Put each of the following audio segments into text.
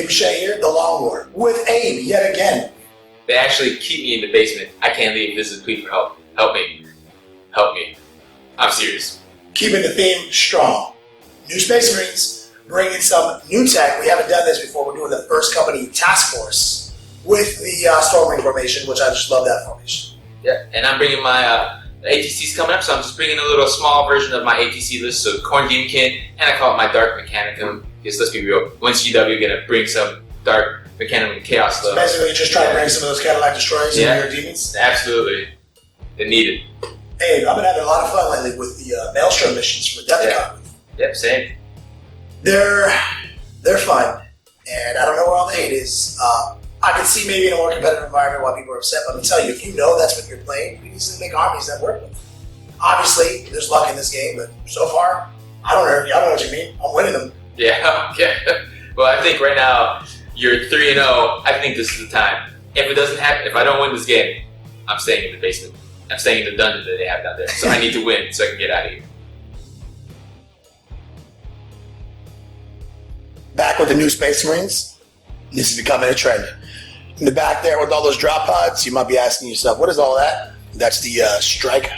Boucher here, the Long War, with Abe yet again. They actually keep me in the basement. I can't leave. This is a plea for help. Help me. Help me. I'm serious. Keeping the theme strong. New Space Marines bringing some new tech. We haven't done this before. We're doing the first company task force with the Stormwing formation, which I just love that formation. Yeah, and I'm bringing my ATCs coming up, so I'm just bringing a little small version of my ATC list. So Khorne Daemonkin, and I call it my Dark Mechanicum. Because let's be real, once GW gonna bring some Dark Mechanicum Chaos stuff. So basically, just try to bring some of those Cadillac Destroyers into your demons. Absolutely, they need it. Hey, I've been having a lot of fun lately with the Maelstrom missions for Deathcon. Yep, same. They're fun, and I don't know where all the hate is. I can see maybe in a more competitive environment why people are upset, but let me tell you, if you know that's what you're playing, you can easily make armies that work with. Obviously, there's luck in this game, but so far, I don't know what you mean. I'm winning them. Yeah, Well, I think right now, you're 3-0. I think this is the time. If it doesn't happen, if I don't win this game, I'm staying in the basement. I'm staying in the dungeon that they have down there. So I need to win so I can get out of here. Back with the new Space Marines. This is becoming a trend. In the back there with all those drop pods, you might be asking yourself, what is all that? That's the Strike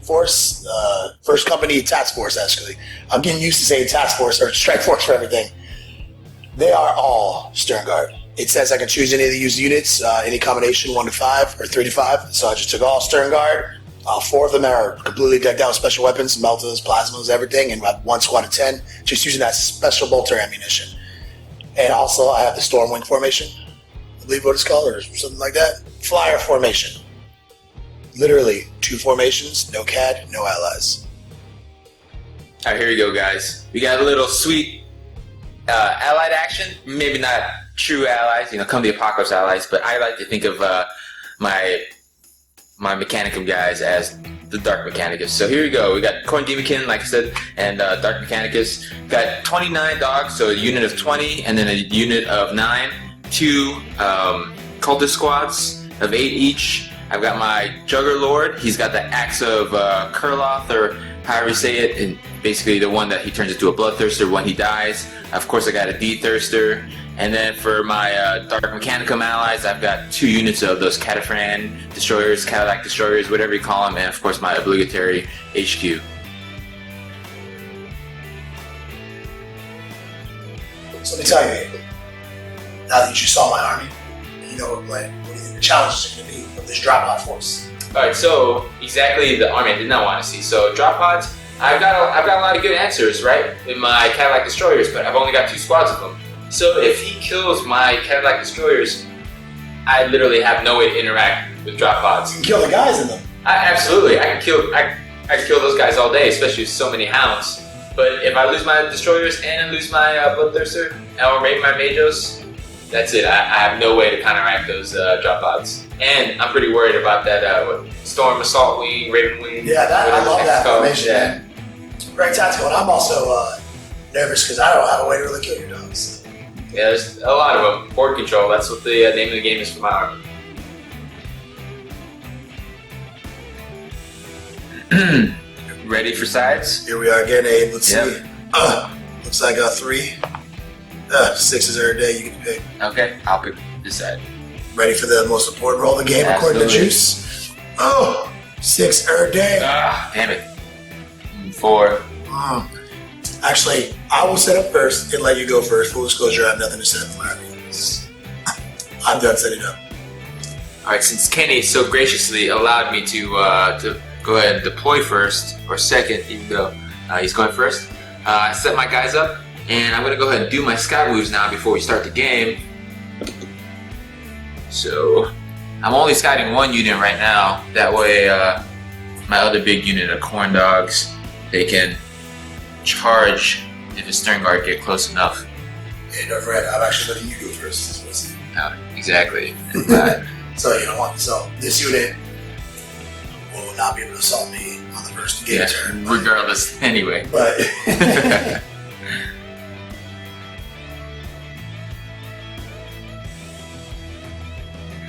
Force, First Company Task Force, actually. I'm getting used to saying Task Force or Strike Force for everything. They are all Stern Guard. It says I can choose any of the used units, any combination 1 to 5 or 3 to 5. So I just took all Stern Guard. 4 of them are completely decked out with special weapons, meltas, plasmas, everything, and 1 squad of 10, just using that special bolter ammunition. And also I have the Stormwing formation. I believe what it's called, or something like that. Flyer formation. Literally 2 formations, no CAD, no allies. All right, here we go, guys. We got a little sweet allied action. Maybe not true allies, come the Apocalypse allies, but I like to think of my Mechanicum guys as the Dark Mechanicus. So here we go. We got Khorne Daemonkin, like I said, and Dark Mechanicus. Got 29 dogs, so a unit of 20, and then a unit of 9. 2 cultist squads of 8 each. I've got my Juggerlord. He's got the Axe of Kurloth, or however you say it, and basically the one that he turns into a Bloodthirster when he dies. Of course, I got a D-Thirster. And then for my Dark Mechanicum allies, I've got 2 units of those Cataphan Destroyers, Cadillac Destroyers, whatever you call them, and of course my obligatory HQ. So let me tell you, now that you saw my army, you know what do you think the challenges are going to be of this drop pod force? Alright, so exactly the army I did not want to see. So drop pods, I've got a lot of good answers, right, in my Cadillac Destroyers, but I've only got 2 squads of them. So if he kills my Cadillac Destroyers, I literally have no way to interact with drop pods. You can kill the guys in them. Absolutely, I can kill those guys all day, especially with so many hounds. But if I lose my Destroyers and I lose my Bloodthirster, or maybe my Majos, that's it. I have no way to counteract those drop pods. And I'm pretty worried about that Storm Assault Wing, Raven Wing. Yeah, I love that formation. Yeah. Very tactical, and I'm also nervous because I don't have a way to really kill your dogs. Yeah, there's a lot of them. Board control, that's what the name of the game is for my army. Ready for sides? Here we are again, Abe. Let's see. Looks like 3. 6 is every day you get to pick. Okay, I'll pick this side. Ready for the most important roll of the game according to Juice? 6 every day. Damn it. 4. Actually, I will set up first and let you go first. Full disclosure, I have nothing to set up for my army. I'm done setting up. Alright, since Kenny so graciously allowed me to go ahead and deploy first, or second, even though he's going first, I set my guys up, and I'm going to go ahead and do my scout moves now before we start the game. So, I'm only scouting 1 unit right now. That way, my other big unit of Khorne dogs, they can charge if a Stern Guard get close enough. Yeah, don't forget, I'm actually letting you go first. Exactly. So you don't want so this unit will not be able to assault me on the first game turn. Regardless, anyway. But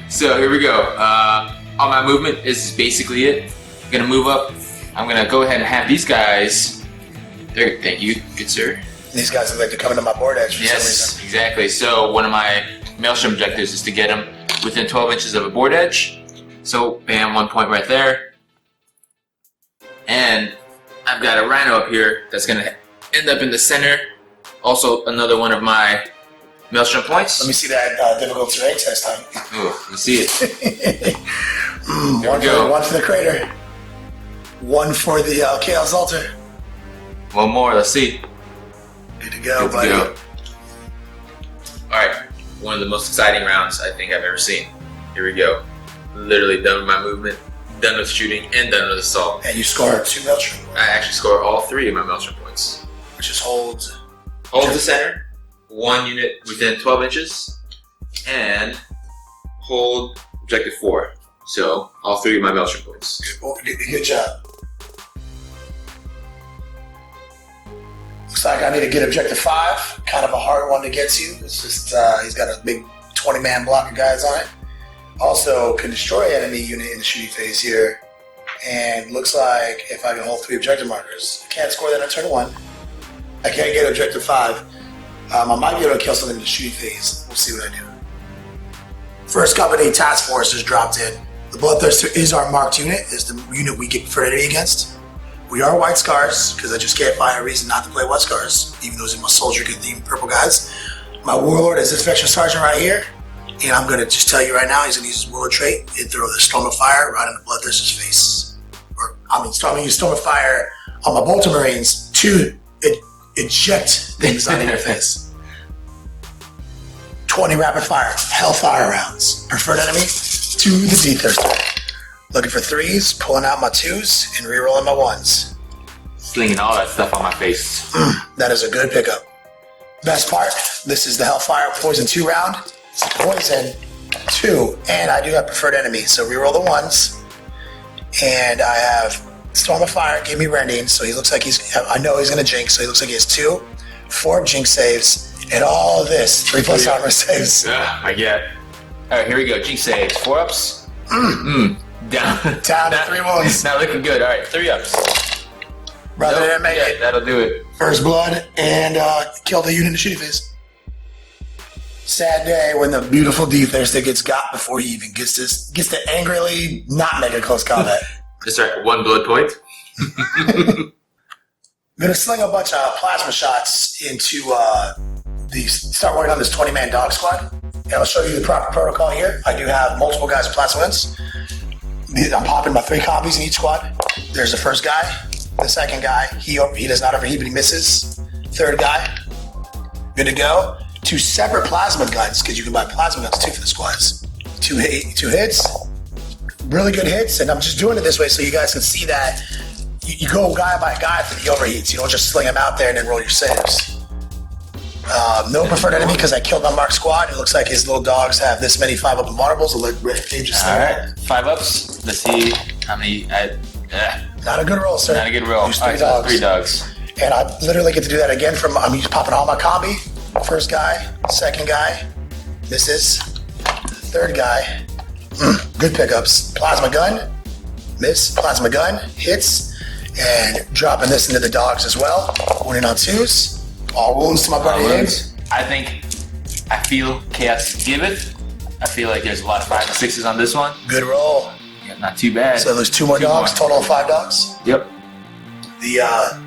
so here we go. All my movement is basically it. I'm gonna move up. I'm gonna go ahead and have these guys. There, thank you, good sir. These guys look like they're coming to my board edge for some reason. Exactly. So one of my Maelstrom objectives is to get them within 12 inches of a board edge. So bam, 1 point right there. And I've got a Rhino up here that's going to end up in the center. Also another one of my Maelstrom points. Let me see that difficult terrain test time. Ooh, let me see it. One for the crater. One for the Chaos Altar. One more, let's see. Good to go, buddy. Alright, one of the most exciting rounds I think I've ever seen. Here we go. Literally done with my movement, done with shooting, and done with assault. And you score 2 Maelstrom points. I actually score all 3 of my Maelstrom points. Which is hold the center, 1 unit within 12 inches, and hold objective 4. So, all 3 of my Maelstrom points. Good job. Looks like I need to get objective 5. Kind of a hard one to get to. It's just, he's got a big 20-man block of guys on it. Also, can destroy enemy unit in the shooting phase here. And looks like if I can hold 3 objective markers, I can't score that on turn 1. I can't get objective 5. I might be able to kill something in the shooting phase. We'll see what I do. First company task force is dropped in. The Bloodthirster is our marked unit. Is the unit we get fraternity against. We are White Scars, because I just can't find a reason not to play White Scars, even though it's in my soldier good theme purple guys. My Warlord is this Veteran Sergeant right here. And I'm going to just tell you right now, he's going to use his Warlord trait and throw the Storm of Fire right in the Bloodthirster's face. I'm going to use Storm of Fire on my Bolter Marines to eject things out of your face. 20 rapid fire, Hellfire rounds. Preferred enemy to the D-Thirster. Looking for 3s, pulling out my 2s, and re-rolling my 1s. Slinging all that stuff on my face. That is a good pickup. Best part, this is the Hellfire Poison 2 round. It's Poison 2, and I do have preferred enemy, so re-roll the 1s. And I have Storm of Fire, give me Rending, so he looks like I know he's going to Jinx, so he looks like he has 2, 4 Jinx saves, and all of this, 3+ armor saves. I get it. Alright, here we go. Jinx saves. 4 ups. Down to 3 wounds. Not looking good. Alright, 3 ups. Rather than make it. That'll do it. First blood and kill the unit in the shooting phase. Sad day when the beautiful D-Thirster gets got before he even gets to angrily not make a close combat. That's right, 1 blood point. I'm gonna sling a bunch of plasma shots into start working on this 20-man dog squad. And I'll show you the proper protocol here. I do have multiple guys with plasma wins. I'm popping my 3 copies in each squad. There's the first guy, the second guy. He does not overheat, but he misses. Third guy, good to go. 2 separate plasma guns, because you can buy plasma guns too for the squads. 2 hits, really good hits, and I'm just doing it this way so you guys can see that you go guy by guy for the overheats. You don't just sling them out there and then roll your saves. No preferred enemy because I killed my marked squad. It looks like his little dogs have this many 5-up invulnerables. Alright, 5 ups. Let's see how many. Not a good roll, sir. Not a good roll. Alright, 3 dogs. And I literally get to do that again I'm popping all my combi. First guy, second guy, misses. Third guy, good pickups. Plasma gun, miss. Plasma gun, hits. And dropping this into the dogs as well. Winning on 2s. All wounds to my buddy Higgs. I feel chaos giveth. I feel like there's a lot of 5 and 6s on this one. Good roll. Yeah, not too bad. So there's 2 more dogs, total of 5 dogs. Yep. The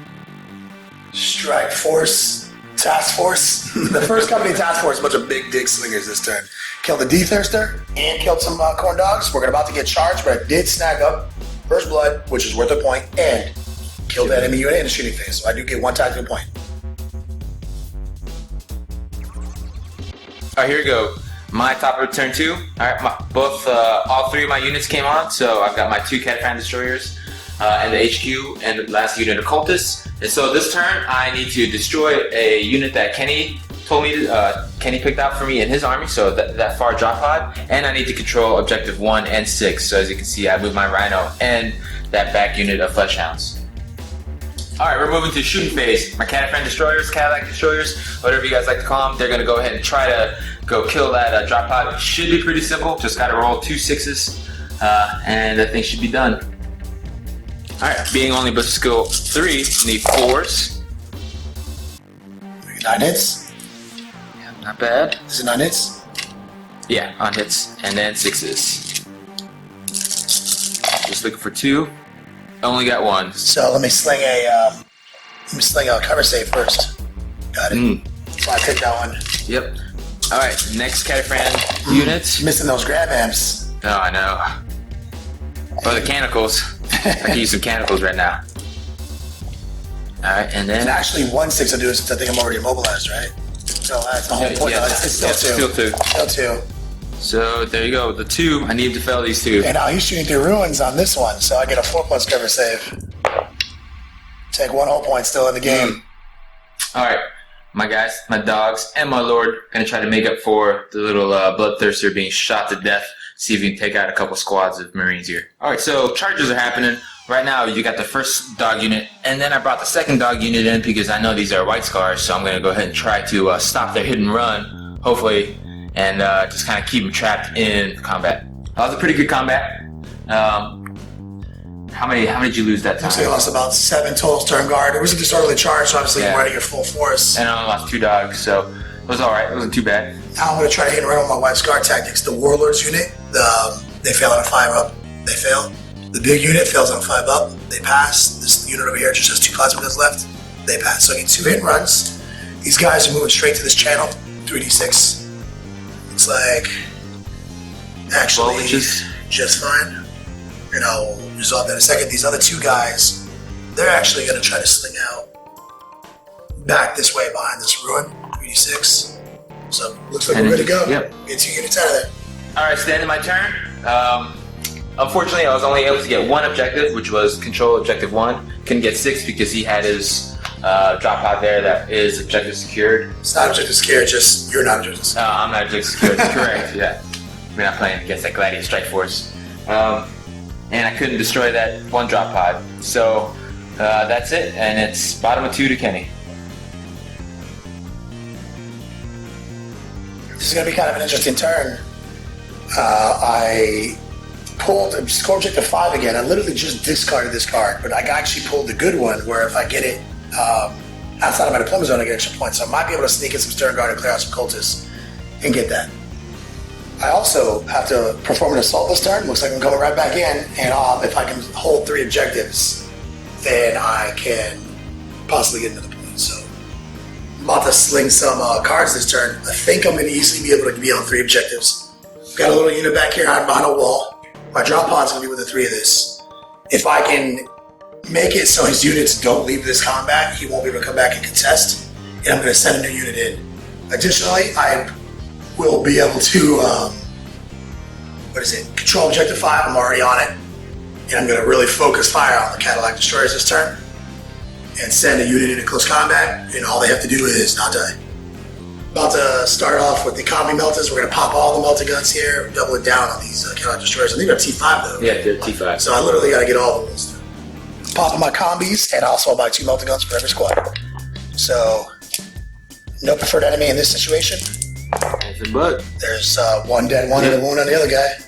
Strike Force Task Force. The first company task force, a bunch of big dick slingers this turn. Killed the D-Thirster and killed some Khorne dogs. We're about to get charged, but I did snag up first blood, which is worth a point, and killed the enemy unit in the shooting phase. So I do get 1 tactical point. Alright, here we go. My top of turn 2. Alright, all 3 of my units came on, so I've got my 2 Cataphan Destroyers and the HQ and the last unit of Cultists. And so this turn, I need to destroy a unit that Kenny told me Kenny picked out for me in his army, so that far drop pod, and I need to control objective 1 and 6. So as you can see, I moved my Rhino and that back unit of Flesh Hounds. Alright, we're moving to shooting phase. My Cataphan Destroyers, Cadillac Destroyers, whatever you guys like to call them, they're going to go ahead and try to go kill that drop pod. Should be pretty simple, just got to roll 2 6s, and that thing should be done. Alright, being only but skill 3, need 4s. 9 hits. Yeah, not bad. Is it 9 hits? Yeah, on hits. And then 6s. Just looking for 2. Only got 1. So let me sling a cover save first. Got it. So I picked that one. Yep. Alright, next Cataphan unit. Missing those grab amps. Oh, I know. Or the canicles. I can use some canicles right now. Alright, and then... And actually 1 6 will do it since I think I'm already immobilized, right? So that's the whole point. Yeah, It's still 2. Still 2. So there you go. The 2, I need to fail these 2. And now he's shooting through ruins on this one, so I get a 4+ cover save. Take 1 whole point still in the game. Alright, my guys, my dogs, and my lord gonna try to make up for the little bloodthirster being shot to death. See if we can take out a couple squads of Marines here. Alright, so charges are happening. Right now, you got the first dog unit, and then I brought the second dog unit in because I know these are white scars, so I'm gonna go ahead and try to stop their hit and run, hopefully, and just kind of keep them trapped in combat. That was a pretty good combat. How many did you lose that time? So I lost about 7 total turn guard. It was a disorderly charge, so obviously you're running your full force. And I only lost 2 dogs, so it was alright. It wasn't too bad. Now I'm going to try to hit and run with my white scar tactics. The warlords unit, they fail on a 5 up. They fail. The big unit fails on a 5 up. They pass. This unit over here just has 2 plasma guns left. They pass. So I get 2 hit and runs. These guys are moving straight to this channel. 3d6. It's like actually just fine. And I'll resolve that in a second. These other 2 guys, they're actually going to try to sling out back this way behind this ruin. 3d6. So looks like we're good to go. Yep. Get 2 units out of there. Alright, so the end of my turn. Unfortunately, I was only able to get 1 objective, which was control objective 1. Couldn't get 6 because he had his drop pod there that is objective secured. It's not objective secured, just you're not objective secured. I'm not objective secured. Correct, yeah. We're not playing against that Gladiator Strike Force. And I couldn't destroy that 1 drop pod. So that's it, and it's bottom of 2 to Kenny. This is going to be kind of an interesting turn. I pulled score objective 5 again. I literally just discarded this card, but I actually pulled the good one where if I get it outside of my deployment zone, I get extra points. So I might be able to sneak in some stern guard and clear out some cultists and get that. I also have to perform an assault this turn. Looks like I'm coming right back in, and if I can hold 3 objectives, then I can possibly get another point. So I'm about to sling some cards this turn. I think I'm going to easily be able to be on 3 objectives. Got a little unit back here hiding behind a wall. My drop pod's going to be with the 3 of this. If I can make it so his units don't leave this combat, he won't be able to come back and contest, and I'm going to send a new unit in. Additionally, I will be able to, control objective 5, I'm already on it, and I'm going to really focus fire on the Cadillac Destroyers this turn, and send a unit into close combat, and all they have to do is not die. About to start off with the combi meltas. We're going to pop all the melta guns here, double it down on these Cadillac Destroyers. I think they're T5 though. Yeah, they're T5. So I literally got to get all of those. Popping my combis, and also I'll buy 2 melta guns for every squad. So, no preferred enemy in this situation. Anything but. There's 1 dead, 1 and a wound on the other guy.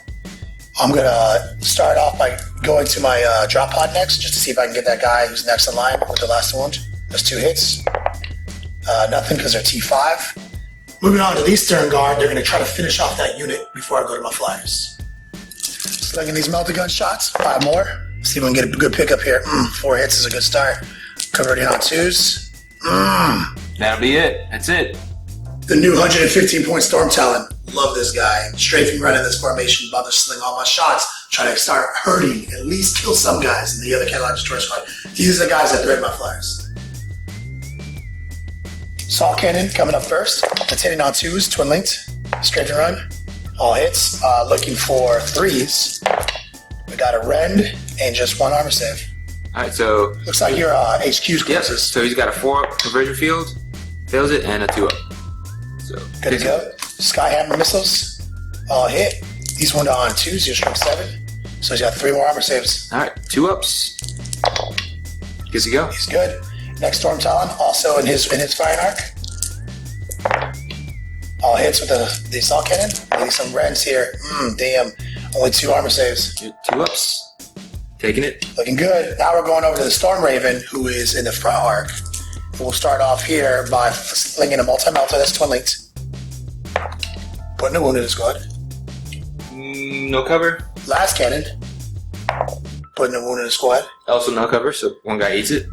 I'm going to start off by going to my drop pod next, just to see if I can get that guy who's next in line with the last wound. There's 2 hits. Nothing because they're T5. Moving on to the Eastern Guard, they're going to try to finish off that unit before I go to my flyers. Slinging these melta gun shots, 5 more. See if we can get a good pickup here. 4 hits is a good start. Converting on 2s. That'll be it. That's it. The new 115-point Storm Talon. Love this guy. Strafing right in this formation, about to sling all my shots. Try to start hurting, at least kill some guys in the other Cadillac Destroyer squad. These are the guys that thread my flyers. Saw Cannon coming up first. It's hitting on 2s, twin linked. Strafe and run. All hits. Looking for 3s. We got a rend and just 1 armor save. Alright, so... Looks like your HQ's closest. Yep, so he's got a 4 conversion field, fails it, and a 2 up. So good to go. Skyhammer missiles. All hit. He's 1 on 2s, your strength 7. So he's got 3 more armor saves. Alright, 2 ups. Good to go. He's good. Next Storm Talon, also in his firing arc. All hits with the assault cannon. Maybe some rends here. Damn. Only 2 armor saves. 2 ups. Taking it. Looking good. Now we're going over to the Storm Raven, who is in the front arc. We'll start off here by slinging a multi-melter that's twin linked. Putting a wound in the squad. No cover. Last cannon. Putting a wound in the squad. Also no cover, so one guy eats it.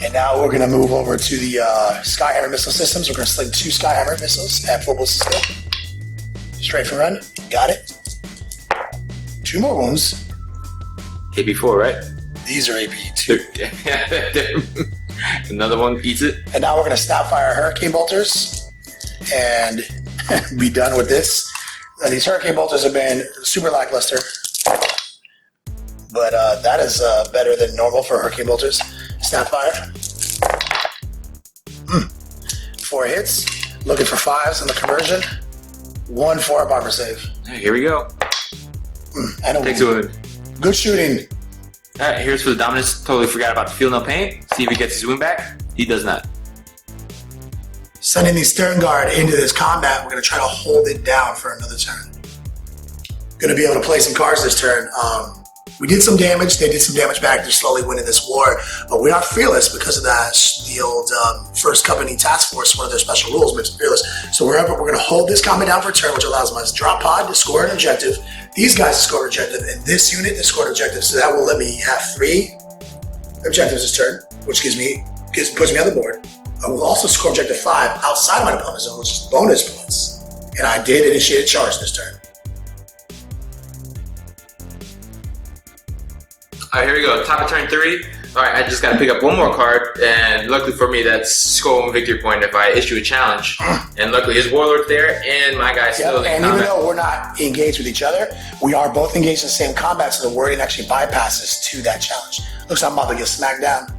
And now we're going to move over to the Skyhammer missile systems. We're going to sling 2 Skyhammer missiles at full ballistic scope. Straight for run. Got it. 2 more wounds. AP4, right? These are AP2. Another one eats it. And now we're going to snapfire Hurricane Bolters and be done with this. These Hurricane Bolters have been super lackluster. But that is better than normal for Hurricane Bolters. Snapfire. 4 hits. Looking for 5s on the conversion. 1 4 armor save. Here we go. And a Takes a wound. Good shooting. Alright, here's for the Dominus. Totally forgot about the Feel No Pain. See if he gets his wound back. He does not. Sending the Stern Guard into this combat. We're going to try to hold it down for another turn. Going to be able to play some cards this turn. We did some damage. They did some damage back. They're slowly winning this war. But we are fearless because of that. The old First Company Task Force, one of their special rules makes us fearless. So we're going to hold this combat down for a turn, which allows my drop pod to score an objective. These guys to score an objective, and this unit to score an objective. So that will let me have 3 objectives this turn, which puts me on the board. I will also score objective 5 outside my opponent's zone, which is bonus points. And I did initiate a charge this turn. Alright, here we go. Top of turn 3. Alright, I just got to pick up one more card, and luckily for me, that's score 1 victory point if I issue a challenge. And luckily, his Warlord's there, and my guy's still in and combat. even though we're not engaged with each other, we are both engaged in the same combat, so the wording actually bypasses to that challenge. Looks like I'm about to get smacked down.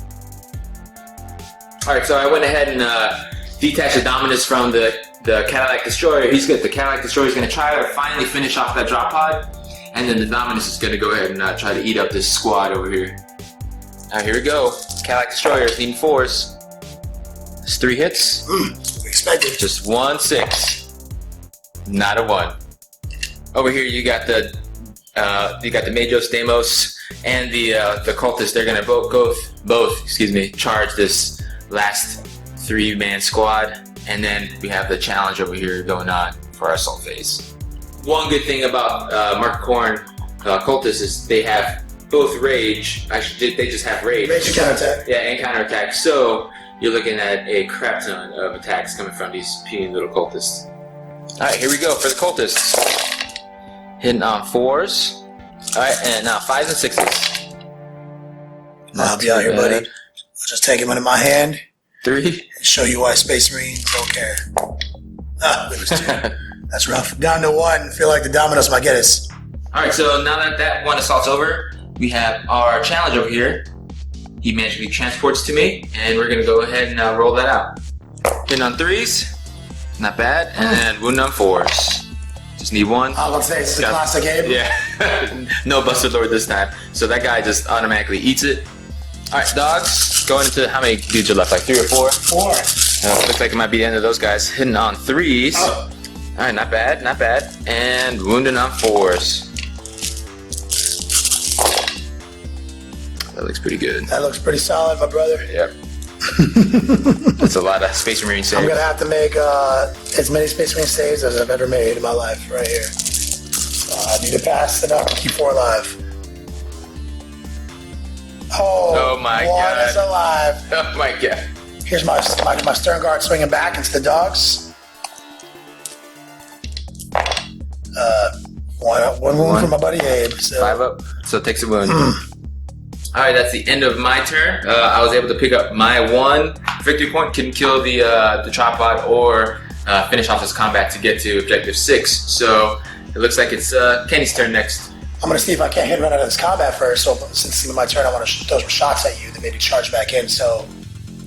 Alright, so I went ahead and detached the Dominus from the Cadillac Destroyer. The Cadillac Destroyer is going to try to finally finish off that drop pod. And then the Dominus is going to go ahead and try to eat up this squad over here. Alright, here we go. Cadillac Destroyers needing 4s. It's 3 hits. Expected. Just 1 6. Not a 1. Over here you got the Majos, Deimos, and the Cultists. They're going to both charge this last 3-man squad. And then we have the challenge over here going on for our assault phase. One good thing about Mark Khorne Cultists is they have both rage. Actually, they just have rage. Rage and counterattack. Yeah, and counterattack. So you're looking at a crap ton of attacks coming from these puny little cultists. Alright, here we go for the cultists. Hitting on 4s. Alright, and now 5s and 6s. I'll be out here, buddy. I'll just take him into my hand. 3. And show you why Space Marines don't care. It was 2. That's rough. Down to 1. Feel like the Dominus might get us. Alright, so now that one assault's over, we have our challenge over here. He magically transports to me, and we're going to go ahead and roll that out. Hitting on 3s. Not bad. And then wounding on 4s. Just need 1. I was going to say, this is a classic game. Yeah. No Busted Lord this time. So that guy just automatically eats it. Alright, dogs. Going into how many dudes are left? Like 3 or 4? 4. Looks like it might be the end of those guys. Hitting on 3s. Oh. Alright, not bad, not bad. And wounding on 4s. That looks pretty good. That looks pretty solid, my brother. Yep. That's a lot of Space Marine saves. I'm going to have to make as many Space Marine saves as I've ever made in my life right here. I need to pass enough to keep 4 alive. Oh my God. 1 is alive. Oh my God. Here's my Stern Guard swinging back into the dogs. One wound for my buddy Abe. So. 5 up, so it takes a wound. Alright, that's the end of my turn. I was able to pick up my 1 victory point, couldn't kill the Tropod or finish off his combat to get to objective 6. So it looks like it's Kenny's turn next. I'm going to see if I can't hit run out of this combat first. So since it's my turn, I want to throw some shots at you that maybe charge back in. So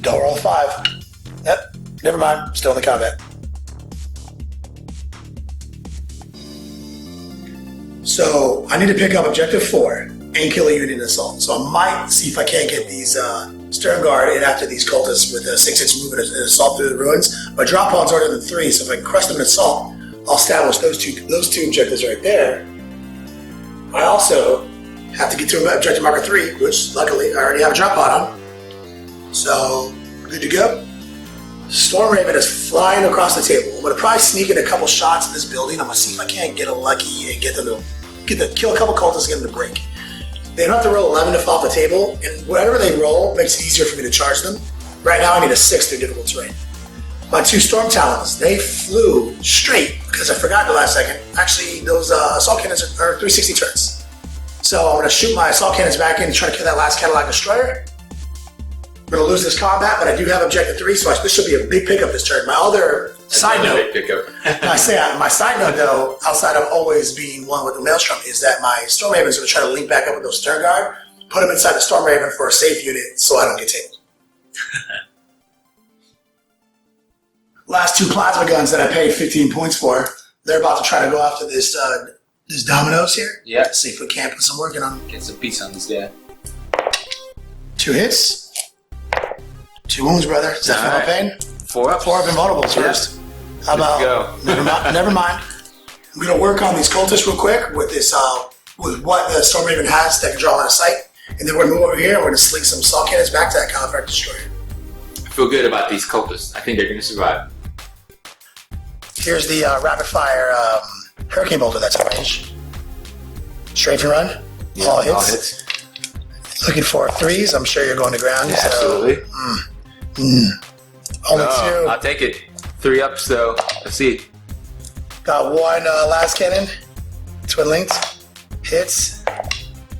don't roll 5. Yep, never mind. Still in the combat. So I need to pick up objective 4 and kill a unit in assault. So I might see if I can't get these Stern Guard in after these cultists with a 6-inch movement and assault through the ruins. My drop pod's harder than 3, so if I can crush them in assault, I'll establish those two objectives right there. I also have to get to objective marker 3, which luckily I already have a drop pod on. So good to go. Storm Raven is flying across the table. I'm gonna probably sneak in a couple shots in this building. I'm gonna see if I can't get a lucky and get them to kill a couple cultists, get them to break. They don't have to roll 11 to fall off the table, and whatever they roll makes it easier for me to charge them. Right now I need a 6 through difficult terrain. My 2 Storm Talons, they flew straight because I forgot the last second. Actually, those assault cannons are 360 turns. So I'm gonna shoot my assault cannons back in and try to kill that last Cadillac Destroyer. We're gonna lose this combat, but I do have objective 3, so this should be a big pickup this turn. My other side note, my side note though, outside of always being one with the Maelstrom, is that my Storm Raven's gonna try to link back up with those Stern Guard, put them inside the Storm Raven for a safe unit so I don't get taken. Last 2 plasma guns that I paid 15 points for, they're about to try to go after this Dominoes here. Yeah. See if we can't put some work in on them. Get some peace on this guy. 2 hits. 2 wounds, brother. Does that feel my pain? 4 up. 4 up invulnerables first. How about? Go. Never mind. I'm gonna work on these cultists real quick with this with what the Storm Raven has that can draw line of sight, and then we're gonna move over here and we're gonna sling some assault cannons back to that Caliphate Destroyer. I feel good about these cultists. I think they're gonna survive. Here's the rapid fire Hurricane Bolter that's in range. Strafing run. Yeah, all all hits. hits. Looking for 3s. I'm sure you're going to ground. Yeah, so, absolutely. Only No, 2. I'll take it. 3 ups though. Let's see. Got 1 last cannon. Twin linked. Hits.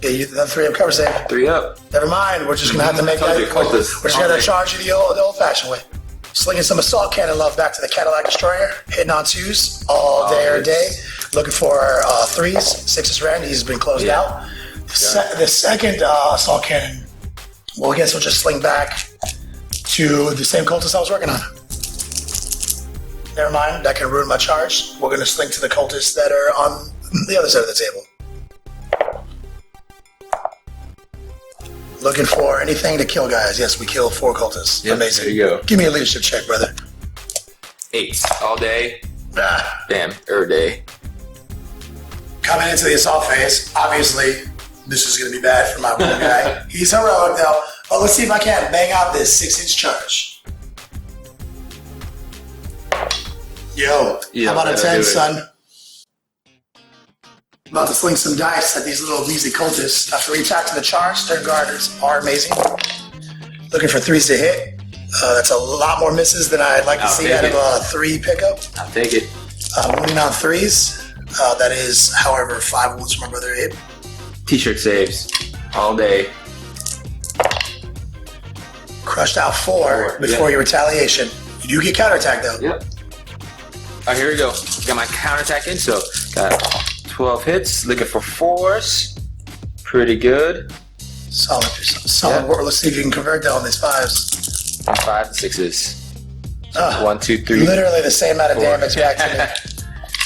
Yeah, you the 3 up cover save. 3 up. Never mind. We're just gonna have to make that. We're just gonna charge you the old-fashioned way. Slinging some assault cannon love back to the Cadillac Destroyer. Hitting on 2s all day or day. Looking for 3s. 6 is ran. He's been closed out. The second assault cannon, well, I guess we'll just sling back to the same cultist I was working on. Never mind, that can ruin my charge. We're going to sling to the cultists that are on the other side of the table. Looking for anything to kill, guys. Yes, we kill 4 cultists. Yep, Amazing. there you go. Give me a leadership check, brother. 8 all day. Ah. Damn, every day. Coming into the assault phase, obviously, this is going to be bad for my one guy. He's heroic, though. Oh, let's see if I can't bang out this 6-inch charge. Yo, Yeah, how about a that'll 10, do it. son? About to sling some dice at these little measly cultists. After we attack to the charge, Stern Guarders are amazing. Looking for 3s to hit. That's a lot more misses than I'd like to see out of a 3 pickup. I'll take it. Winning on 3s. That is, however, 5 wounds from my brother Abe. T-shirt saves all day. Crushed out 4 before your retaliation. You do get counterattack though. Yep. Oh, here we go. Got my counterattack in, so got 12 hits. Looking for 4s. Pretty good. Solid work. Let's see if you can convert that on these 5s. And 5 and 6s. 1, 2, 3. Literally the same amount of 4. damage back to me.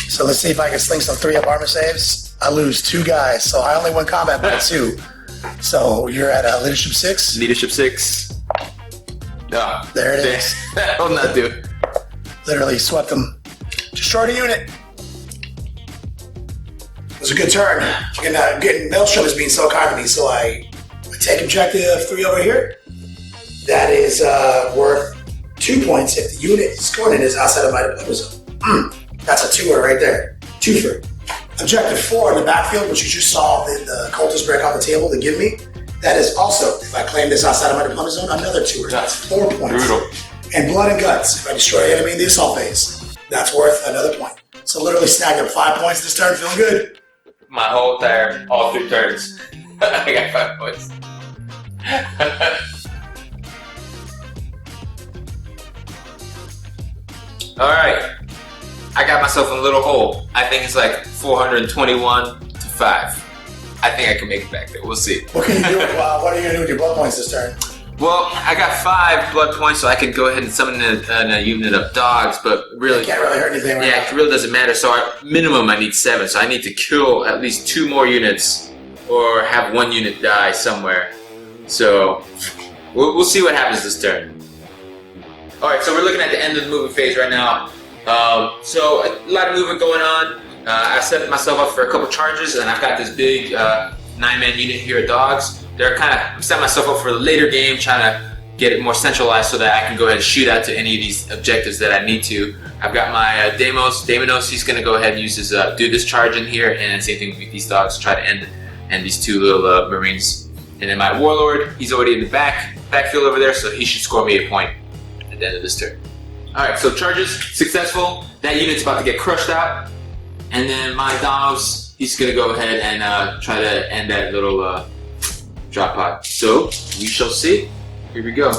So let's see if I can sling some 3-up armor saves. I lose 2 guys, so I only win combat by 2. So you're at leadership 6. Leadership 6. No. There it is. That'll not do it. Literally swept them. Destroyed a unit. It was a good turn. Getting Maelstrom is being so kind to me, so I take objective 3 over here. That is worth 2 points if the unit Khorne is outside of my deployment zone. That's a 2er right there. 2 for objective 4 in the backfield, which you just saw the cultists break off the table to give me. That is also, if I claim this outside of my deployment zone, another 2er. That's 4 points. Brutal. And blood and guts, if I destroy an enemy in the assault phase, that's worth another point. So literally snagged up 5 points this turn, feeling good. My whole entire, all 3 turns. I got 5 points. Alright. I got myself in a little hole. I think it's like 421 to 5. I think I can make it back there. We'll see. What can you do? What are you going to do with your blood points this turn? Well, I got 5 blood points, so I can go ahead and summon a unit of dogs, but really... Can't really hurt anything right Yeah, now. it really doesn't matter. So minimum, I need 7. So I need to kill at least 2 more units, or have 1 unit die somewhere. So we'll see what happens this turn. All right, so we're looking at the end of the movement phase right now. So a lot of movement going on. I set myself up for a couple charges, and I've got this big 9-man unit here of dogs. I'm setting myself up for the later game, trying to get it more centralized so that I can go ahead and shoot out to any of these objectives that I need to. I've got my Daemonos. He's going to go ahead and use his do this charge in here, and then same thing with these dogs. Try to end these two little Marines. And then my Warlord, he's already in the backfield over there, so he should score me a point at the end of this turn. All right, so charges successful. That unit's about to get crushed out, and then my Danos, he's going to go ahead and try to end that little drop pod. So we shall see. Here we go.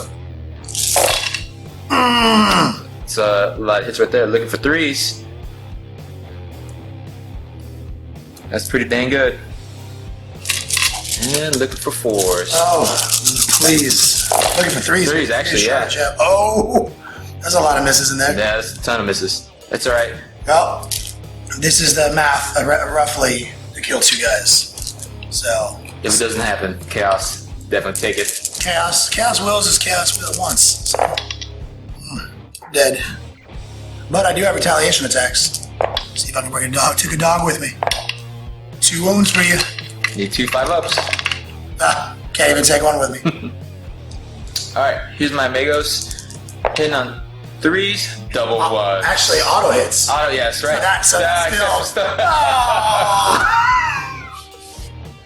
It's a lot of hits right there. Looking for 3s. That's pretty dang good. And looking for 4s. Oh, please. Looking for 3s. 3s, actually, yeah. Oh, there's a lot of misses in there. Yeah, there's a ton of misses. That's all right. Well, this is the math, roughly, to kill 2 guys. So. If it doesn't happen, chaos. Definitely take it. Chaos wills as chaos will wants. So, dead. But I do have retaliation attacks. See if I can bring take a dog with me. 2 wounds for you. Need 2 5-ups. Can't even take one with me. Alright, here's my Magos. Hitting on 3s, double was. Actually, auto hits. Auto, yes, right. So that's still.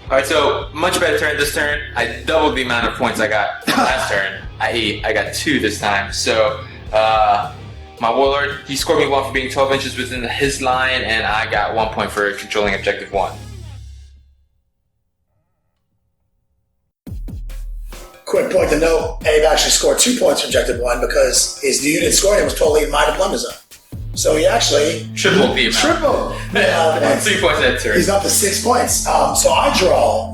Alright, so much better turn this turn. I doubled the amount of points I got from last turn. I got 2 this time. So my Warlord, he scored me 1 for being 12 inches within his line, and I got 1 point for controlling objective 1. Quick point to note, Abe actually scored 2 points for objective 1 because the unit scoring him was totally in my deployment zone. So he actually tripled the amount. Points. 3 points that turn. He's up to 6 points. So I draw.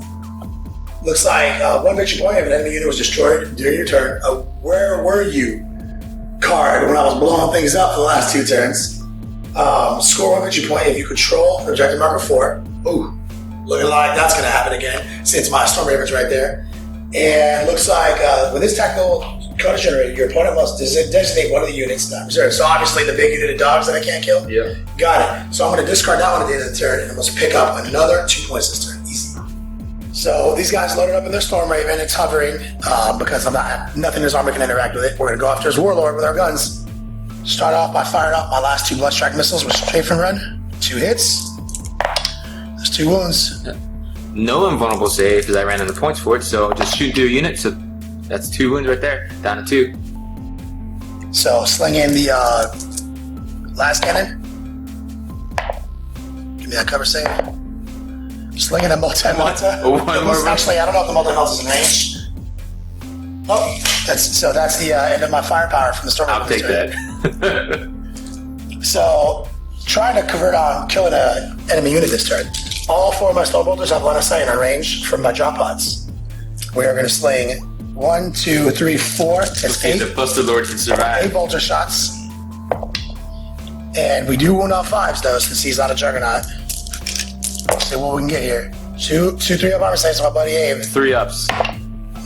Looks like 1 victory point if an enemy unit was destroyed during your turn. Where were you? Card when I was blowing things up for the last 2 turns. Score 1 victory point if you control objective marker 4. Ooh, looking like that's going to happen again since my Storm Raven's right there. And looks like with this tactical card generator, your opponent must designate one of the units not reserved. So obviously the big unit of dogs that I can't kill. Yeah. Got it. So I'm going to discard that one at the end of the turn, and I must pick up another 2 points this turn. Easy. So these guys loaded up in their Storm Raven. It's hovering because nothing in his armor can interact with it. We're going to go after his Warlord with our guns. Start off by firing off my last 2 Bloodstrike missiles with Strafe and Run. 2 hits. There's 2 wounds. No invulnerable save because I ran into points for it, so just shoot through a unit. So that's 2 wounds right there, down to 2. So sling in the last cannon. Give me that cover save. Sling in a multi-melta. Actually, I don't know if the multi-melta is in range. Oh, that's the end of my firepower from the Storm. I'll take that. So trying to convert on killing an enemy unit this turn. All 4 of my Storm Bolters have line of sight in our range from my drop pods. We are going to sling 1, 2, 3, 4, and 8. The Busted Lord can survive. 8 bolter shots. And we do wound on 5s though, since he's not a juggernaut. Let's see what we can get here. 2, 3 up armor saves my buddy Abe. 3 ups.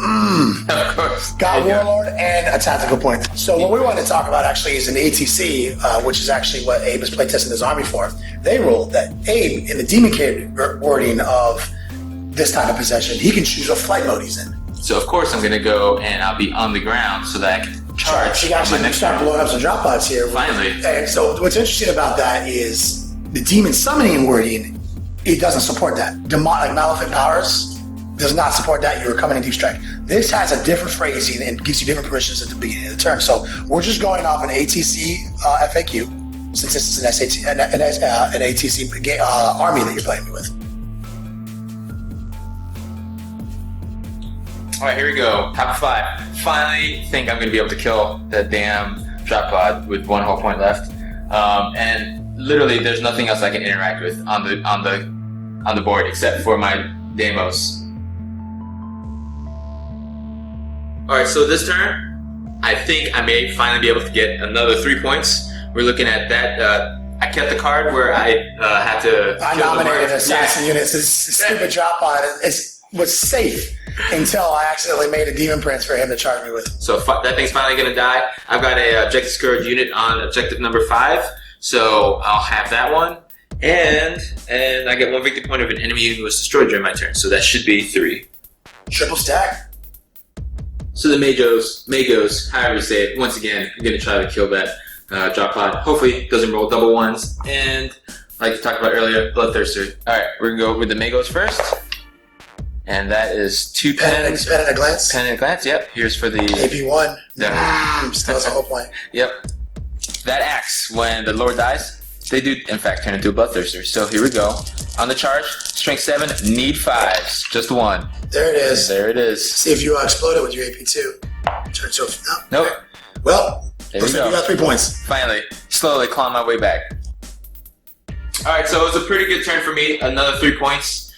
Of course. Got Warlord and a tactical point. So what we want to talk about actually is an ATC, which is actually what Abe is playtesting his army for. They ruled that Abe, in the Daemonkin wording of this type of possession, he can choose what flight mode he's in. So of course I'm going to go and I'll be on the ground so that I can charge. So you actually start blowing up some drop pods here. Finally. And so what's interesting about that is the demon summoning wording, it doesn't support that. Like Malefic Powers does not support that. You were coming in deep strike. This has a different phrasing and gives you different permissions at the beginning of the turn. So we're just going off an ATC FAQ, since this is an ATC army that you're playing me with. All right, here we go. Top 5. Finally think I'm going to be able to kill that damn drop pod with 1 whole point left. And literally there's nothing else I can interact with on the board except for my Deimos. Alright, so this turn, I think I may finally be able to get another 3 points. We're looking at that. I kept the card where I had to. I nominated assassin units. This stupid drop pod was safe until I accidentally made a demon prince for him to charge me with. So that thing's finally going to die. I've got a objective scourge unit on objective number 5, so I'll have that one. And I get 1 victory point if an enemy unit was destroyed during my turn, so that should be 3. Triple stack. So the Magos, however you say it, once again, I'm going to try to kill that drop pod. Hopefully it doesn't roll double ones. And like we talked about earlier, Bloodthirster. Alright, we're going to go with the Magos first. And that is 2 pens. Pen at a glance. Pen at a glance, yep. Here's for the... AP1. Still has a whole point. Yep. That axe, when the Lord dies, they do, in fact, turn into a Bloodthirster. So here we go. On the charge, strength 7, need 5s. Just 1. There it is. There it is. See if you explode it with your AP2. Turn so... Nope. Okay. Well, looks like you got 3 points. Finally, slowly clawing my way back. Alright, so it was a pretty good turn for me. Another 3 points.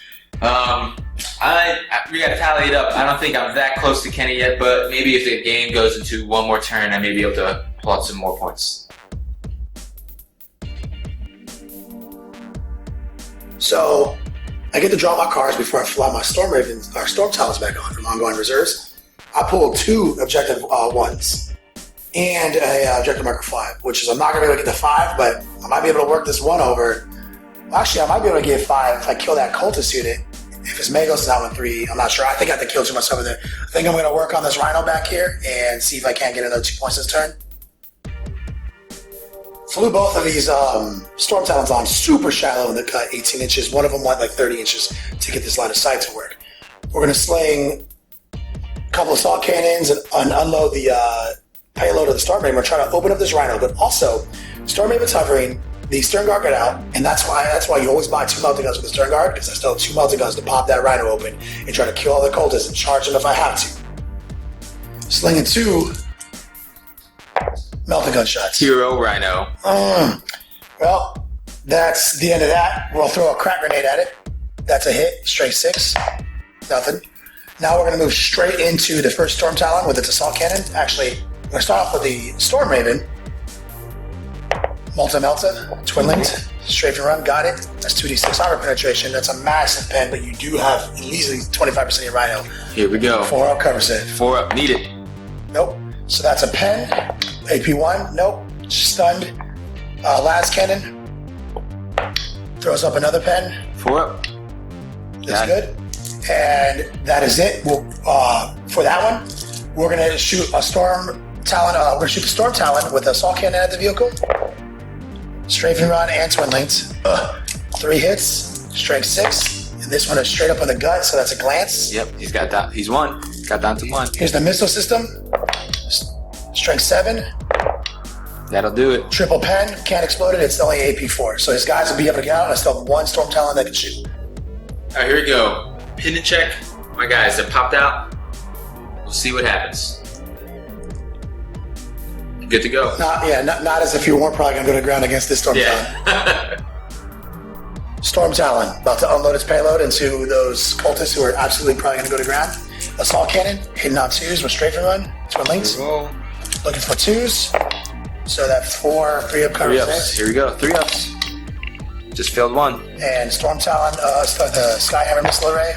We gotta tally it up. I don't think I'm that close to Kenny yet, but maybe if the game goes into one more turn, I may be able to pull out some more points. So, I get to draw my cards before I fly my Storm Talons back on from ongoing reserves. I pulled 2 objective 1s and a objective marker 5, which is I'm not gonna be able to get the 5, but I might be able to work this 1 over. Actually, I might be able to get 5 if I kill that cultist unit. If his Magos is out with 3, I'm not sure. I think I have to kill too much over there. I think I'm going to work on this Rhino back here and see if I can't get another 2 points this turn. Flew both of these Storm Talons on super shallow in the cut, 18 inches. One of them went like 30 inches to get this line of sight to work. We're going to sling a couple of assault cannons and unload the payload of the Storm Raven. We're trying to open up this Rhino, but also Storm Raven's hovering. The Stern Guard got out, and that's why you always buy 2 melting guns with the Stern Guard, because I still have 2 melting guns to pop that Rhino open and try to kill all the cultists and charge them if I have to. Slinging 2 melting gun shots. Hero Rhino. Well, that's the end of that. We'll throw a crack grenade at it. That's a hit. Straight 6. Nothing. Now we're going to move straight into the first Storm Talon with its assault cannon. Actually, we're going to start off with the Storm Raven. Melta, Twin Linked, Strafe and Run, got it. That's 2d6 armor penetration. That's a massive pen, but you do have at least 25% of your Rhino. Here we go. 4 up covers it. 4 up, need it. Nope. So that's a pen. AP1, nope. Stunned. Las Cannon. Throws up another pen. 4 up. That's good. And that is it. We'll, for that one, we're going to shoot a Storm Talon. We're going to shoot the Storm Talon with a assault cannon at the vehicle. Strafe and Run and Twin Linked. 3 hits, strength 6, and this one is straight up in the gut, so that's a glance. Yep, he's got down. He's 1. Got down to 1. Here's the missile system. Strength 7. That'll do it. Triple pen, can't explode it. It's only AP4, so his guys will be able to get out. And I still have 1 Storm Talon that can shoot. All right, here we go. Pin and check. My guys have popped out. We'll see what happens. Good to go. Not as if you weren't probably going to go to the ground against this Storm Talon. Storm Talon, about to unload its payload into those cultists who are absolutely probably going to go to ground. Assault Cannon, hitting on 2s with Strafe and Run. Twin Links. Looking for 2s. So that 4 3 up covers 3 ups. Here we go. 3 ups. Just failed 1. And Storm Talon, the Skyhammer Missile Array.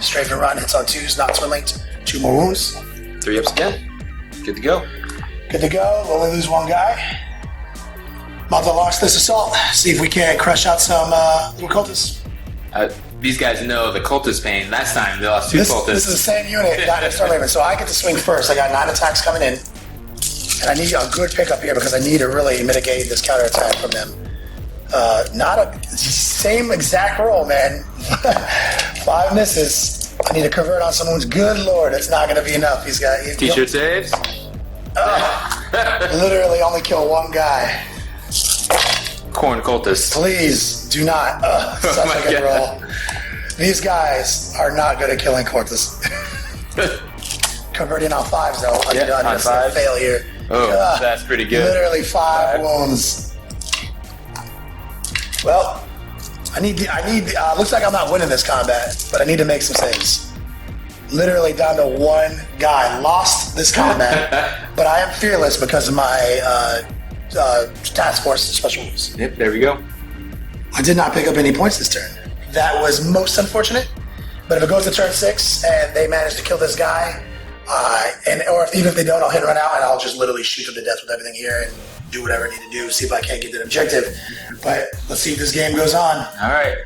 Strafe and Run hits on 2s, not Twin Linked. 2 more wounds. 3 ups again. Good to go. Good to go. We'll only lose 1 guy. About to launch this assault. See if we can crush out some little cultists. These guys know the cultist pain. Last time they lost 2 cultists. This is the same unit, not Storm Raven. So I get to swing first. I got 9 attacks coming in. And I need a good pickup here because I need to really mitigate this counterattack from them. Not a same exact roll, man. 5 misses. I need to convert on some wounds. Good lord, it's not going to be enough. He's got T-shirt saves. Literally only kill 1 guy. Khorne cultist. Please do not. Such a good roll. These guys are not good at killing cultists. Converting on 5s though. I'm gonna fail here. Oh, that's pretty good. Literally 5 wounds. Well, I need. Looks like I'm not winning this combat, but I need to make some saves. Literally down to 1 guy. Lost this combat, but I am fearless because of my task force special rules. Yep, there we go. I did not pick up any points this turn. That was most unfortunate. But if it goes to turn 6 and they manage to kill this guy, even if they don't, I'll hit and run out and I'll just literally shoot them to death with everything here and do whatever I need to do, see if I can't get that objective. But let's see if this game goes on. All right.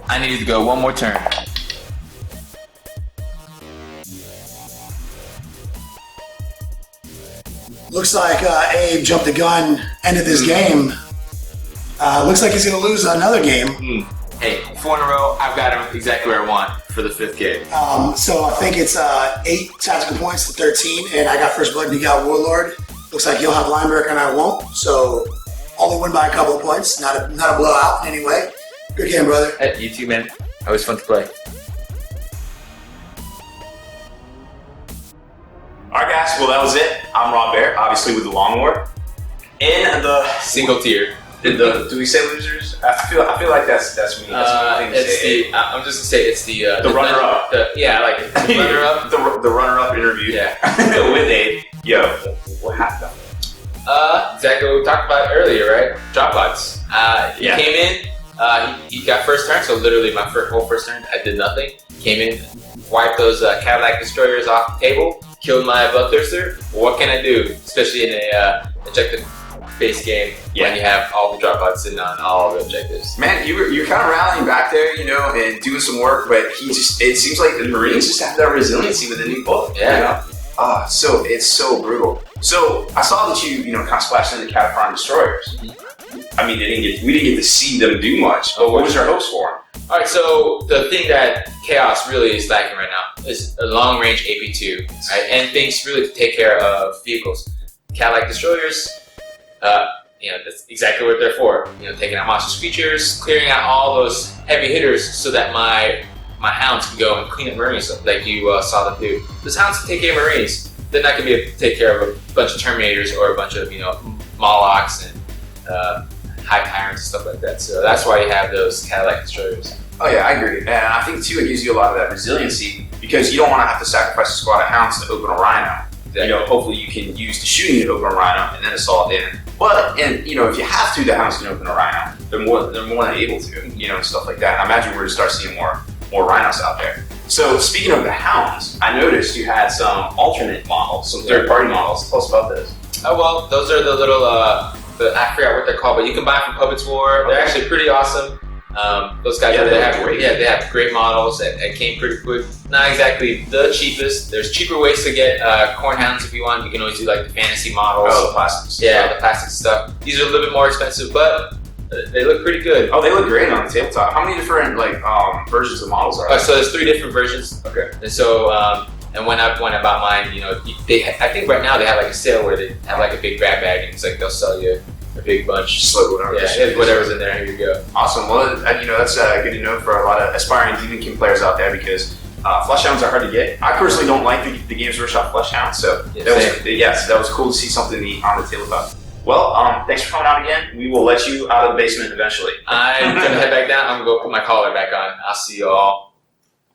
I needed to go 1 more turn. Looks like Abe jumped the gun, ended this game. Looks like he's going to lose another game. Hey, 4 in a row, I've got him exactly where I want for the 5th game. So I think it's 8 tactical points to 13, and I got First Blood and you got Warlord. Looks like you'll have Lineberg and I won't, so only win by a couple of points. Not a blowout in any way. Good game, brother. Hey, you too, man. Always fun to play. Alright guys, well that was it. I'm Rob Bear, obviously with the Long War. In the Single tier. do we say losers? I feel like that's me. That's me It's the. I'm just gonna say it's the runner-up. Yeah, I like it. The runner-up. the runner-up interview. Yeah. With Abe. Yo, what happened? Exactly what we talked about earlier, right? Drop bots. He Yeah. came in. He got first turn, so literally my whole first turn, I did nothing. Came in, wiped those Cadillac destroyers off the table, killed my Bloodthirster. What can I do? Especially in a objective-based game when you have all the drop bots sitting on all the objectives. Man, you're kind of rallying back there, you know, and doing some work, but it seems like the Marines just have that resiliency with a new book. Yeah. You know? So it's so brutal. So I saw that you kind of splashed into Khorne destroyers. I mean, we didn't get to see them do much, but what was your hopes for them? All right, so the thing that Chaos really is lacking right now is a long-range AP2, right? And things really to take care of vehicles. Cadillac destroyers, that's exactly what they're for. Taking out monstrous creatures, clearing out all those heavy hitters so that my hounds can go and clean up Marines like you saw them do. Those hounds can take care of Marines. They're not going to be able to take care of a bunch of Terminators or a bunch of Molochs and High Tyrants and stuff like that. So that's why you have those Cadillac destroyers. Oh yeah, I agree. And I think too, it gives you a lot of that resiliency because you don't want to have to sacrifice a squad of hounds to open a rhino. Exactly. Hopefully you can use the shooting to open a rhino and then assault in. But if you have to, the hounds can open a rhino. They're more than able to, and stuff like that. I imagine we're going to start seeing more rhinos out there. So speaking of the hounds, I noticed you had some alternate models, some third-party models. Tell us about this. Oh well, those are the little I forgot what they're called, but you can buy from Puppets War. They're actually pretty awesome. Those guys, they have great models that came pretty quick. Not exactly the cheapest. There's cheaper ways to get Khorne hounds if you want. You can always do like the fantasy models. Oh, the plastics. Yeah, the plastic stuff. These are a little bit more expensive, but they look pretty good. Oh, they look great on the tabletop. How many different versions of models are there? So there's 3 different versions. Okay. And so and when I bought mine, I think right now they have like a sale where they have like a big grab bag and it's like they'll sell you a big bunch. Just like whatever. Yeah, whatever's in there. Here you go. Awesome. Well, that's good to know for a lot of aspiring Daemonkin players out there because flesh hounds are hard to get. I personally don't like the Games Workshop flesh hounds, so that was cool to see something neat on the tabletop. Well, thanks for coming out again. We will let you out of the basement eventually. I'm gonna head back down. I'm gonna go put my collar back on. I'll see you all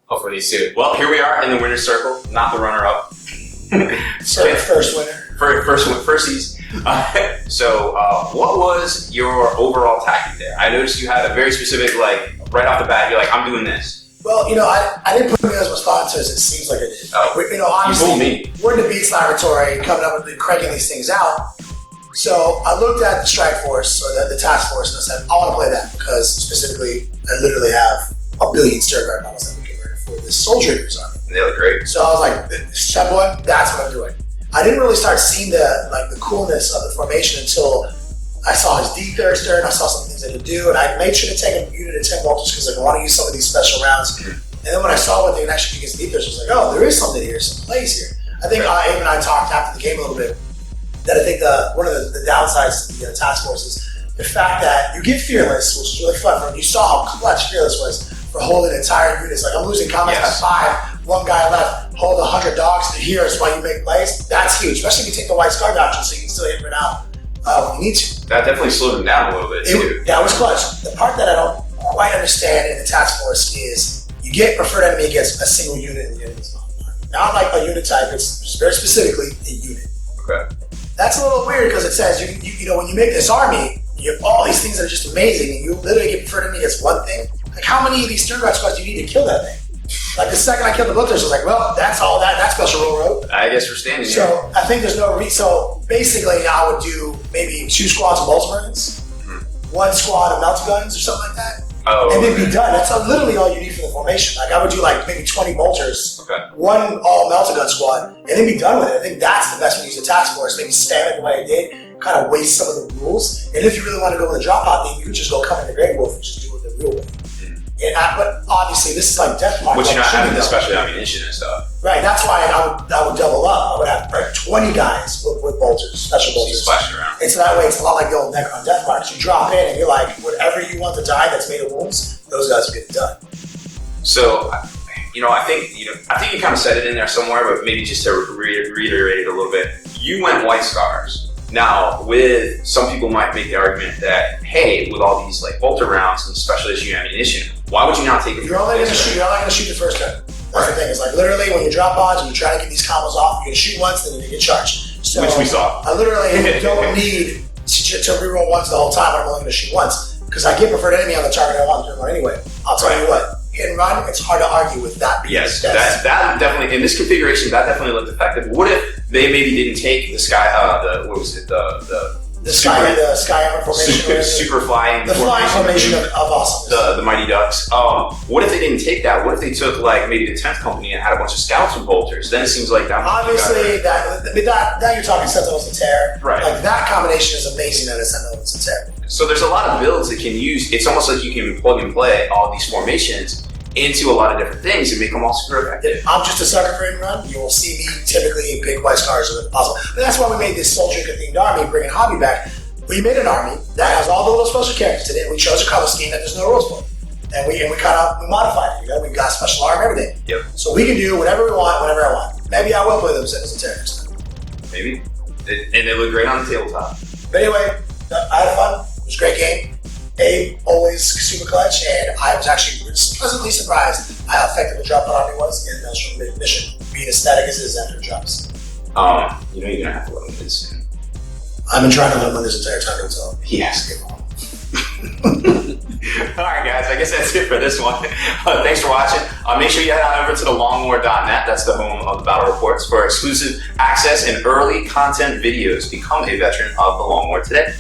hopefully soon. Well, here we are in the winner's circle, not the runner-up. First winner. Firsties. So, what was your overall tactic there? I noticed you had a very specific, right off the bat, you're like, I'm doing this. Well, I didn't put me as much thought into it as it seems like I did. Oh, obviously, we're in the Beats Laboratory coming up with cranking these things out. So I looked at the Strike Force, or the Task Force, and I said, I want to play that because specifically, I literally have a billion Sturguard models that we can run for this Soldier Raiders army. They look great. So I was like, step one, that's what I'm doing. I didn't really start seeing the coolness of the formation until I saw his D-Thirster and I saw some things that he'd do, and I made sure to take a unit of 10 voltage because I want to use some of these special rounds. And then when I saw what they could actually do against D-Thirster, I was like, oh, there is something here, some plays here. I think Abe and I talked after the game a little bit that I think one of the downsides to the task force is the fact that you get Fearless, which is really fun. You saw how clutch Fearless was for holding entire units. Like, I'm losing combats by 5, one guy left, hold 100 dogs to here is while you make plays. That's huge, especially if you take the White Scar Doctrine so you can still hit it out when you need to. That definitely slowed them down a little bit, too. That was clutch. The part that I don't quite understand in the task force is you get preferred enemy against a single unit in the enemy's model. Not like a unit type, it's very specifically a unit. Okay. That's a little weird because it says, when you make this army, you have all these things that are just amazing and you literally get preferred enemy against one thing. Like, how many of these Sturguard squads do you need to kill that thing? Like, the second I killed the Bloodthirster, I was like, well, that's all that special rule wrote. I guess we're standing here. So, I think there's no so basically, I would do maybe 2 squads of Spacemarines, 1 squad of Melta Guns or something like that. Oh, and then okay. be done. That's literally all you need for the formation. Like I would do like maybe 20 bolters, Okay. one all melta gun squad, and then be done with it. I think that's the best way to use the task force. Maybe spam it the way I did, kind of waste some of the rules. And if you really want to go with the drop pod thing, you could just go come in the Grey Wolf and just do it the real way. But obviously, this is like death mark. But you're not having the stuff. special ammunition and stuff. Right, that's why I would double up. I would have like 20 guys with bolters, special So you bolters. splash it around. And so that way it's a lot like the old Necron Death Marks. You drop in and you're like, whatever you want to die that's made of wounds, those guys will get it done. So, I think you kind of said it in there somewhere, but maybe just to reiterate it a little bit. You went White Scars. Now, with some people might make the argument that, hey, with all these like bolter rounds and special issue ammunition, why would you not take it? You're only going to shoot the first turn. That's the thing. It's like literally when you drop odds and you try to get these combos off, you're going to shoot once, then you get charged. So Which we saw. I literally don't need to reroll once the whole time. I'm only going to shoot once because I get preferred enemy on the target I want to run anyway. I'll tell you what, hit and run. It's hard to argue with that. Yes, that definitely in this configuration that definitely looked effective. What if they maybe didn't take the sky? The sky armor formation, super flying, the flying formation of awesome. The Mighty Ducks. What if they didn't take that? What if they took like maybe the 10th company and had a bunch of scouts and bolters? Then it seems like that. Obviously, that you're talking Sentinels and Terror. Right. Like that combination is amazing. That is Sentinels and Terror. So there's a lot of builds that can use. It's almost like you can plug and play all these formations into a lot of different things and make them all super effective. I'm just a sucker for hit and run. You will see me typically pick White Scars if possible. But that's why we made this Soldier-themed army, bringing Hobby back. We made an army that has all the little special characters in it. We chose a color scheme that there's no rules for. And we modified it. We've got special arm, everything. Yep. So we can do whatever we want, whenever I want. Maybe I will play them Sentinels and Terror next time. Maybe. And they look great on the tabletop. But anyway, I had fun. It was a great game. Abe, always super clutch, and I was actually pleasantly surprised how effective the drop on army was in Maelstrom Mission, being as static as it is after it drops. You're going to have to let them win soon. I've been trying to let him win this entire time until he has to get on. Alright guys, I guess that's it for this one. Thanks for watching. Make sure you head on over to the longwar.net. That's the home of the battle reports for exclusive access and early content videos. Become a veteran of the Long War today.